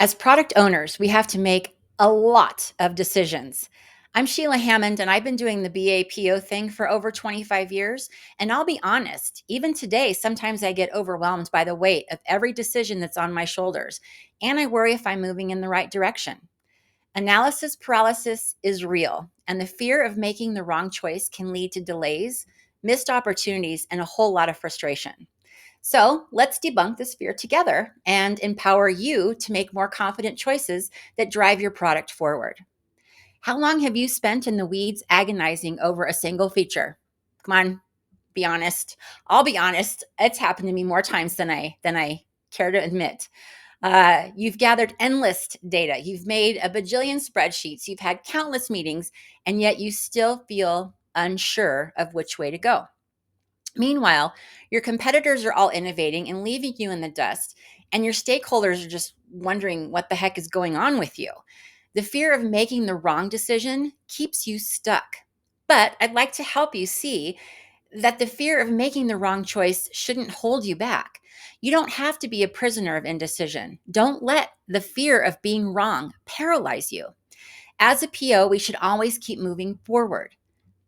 As product owners, we have to make a lot of decisions. I'm Sheila Hammond, and I've been doing the BAPO thing for over 25 years. And I'll be honest, even today, sometimes I get overwhelmed by the weight of every decision that's on my shoulders, and I worry if I'm moving in the right direction. Analysis paralysis is real, and the fear of making the wrong choice can lead to delays, missed opportunities, and a whole lot of frustration. So let's debunk this fear together and empower you to make more confident choices that drive your product forward. How long have you spent in the weeds agonizing over a single feature? Come on, be honest. I'll be honest. It's happened to me more times than I care to admit. You've gathered endless data. You've made a bajillion spreadsheets. You've had countless meetings, and yet you still feel unsure of which way to go. Meanwhile, your competitors are all innovating and leaving you in the dust, and your stakeholders are just wondering what the heck is going on with you. The fear of making the wrong decision keeps you stuck. But I'd like to help you see that the fear of making the wrong choice shouldn't hold you back. You don't have to be a prisoner of indecision. Don't let the fear of being wrong paralyze you. As a PO, we should always keep moving forward.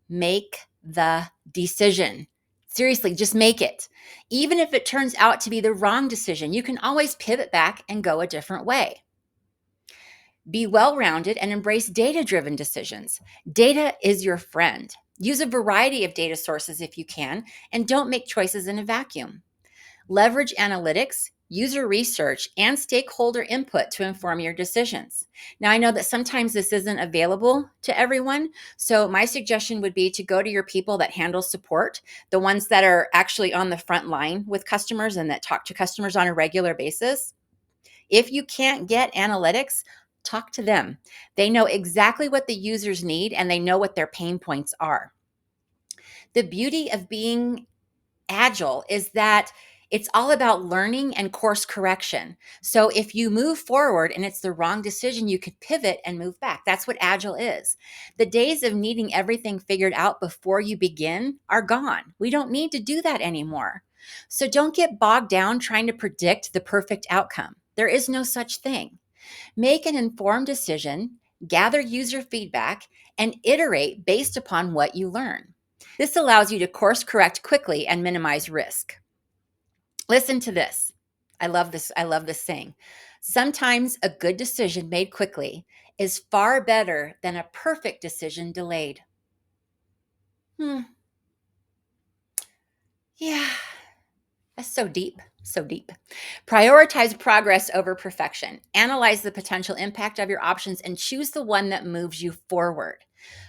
Make the decision. Seriously, just make it. Even if it turns out to be the wrong decision, you can always pivot back and go a different way. Be well rounded and embrace data driven decisions. Data is your friend. Use a variety of data sources if you can, and don't make choices in a vacuum. Leverage analytics, user research, and stakeholder input to inform your decisions. Now, I know that sometimes this isn't available to everyone, so my suggestion would be to go to your people that handle support, the ones that are actually on the front line with customers and that talk to customers on a regular basis. If you can't get analytics, talk to them. They know exactly what the users need and they know what their pain points are. The beauty of being agile is that it's all about learning and course correction. So if you move forward and it's the wrong decision, you could pivot and move back. That's what agile is. The days of needing everything figured out before you begin are gone. We don't need to do that anymore. So don't get bogged down trying to predict the perfect outcome. There is no such thing. Make an informed decision, gather user feedback, and iterate based upon what you learn. This allows you to course correct quickly and minimize risk. Listen to this. I love this. I love this saying. Sometimes a good decision made quickly is far better than a perfect decision delayed. Yeah, that's so deep. So deep. Prioritize progress over perfection. Analyze the potential impact of your options and choose the one that moves you forward.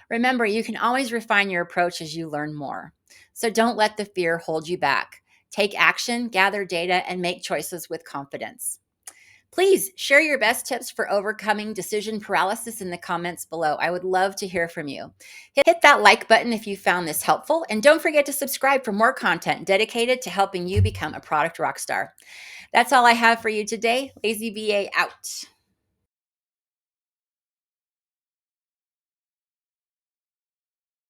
Remember, you can always refine your approach as you learn more. So don't let the fear hold you back. Take action, gather data, and make choices with confidence. Please share your best tips for overcoming decision paralysis in the comments below. I would love to hear from you. Hit that like button if you found this helpful, and don't forget to subscribe for more content dedicated to helping you become a product rock star. That's all I have for you today. Lazy BA out.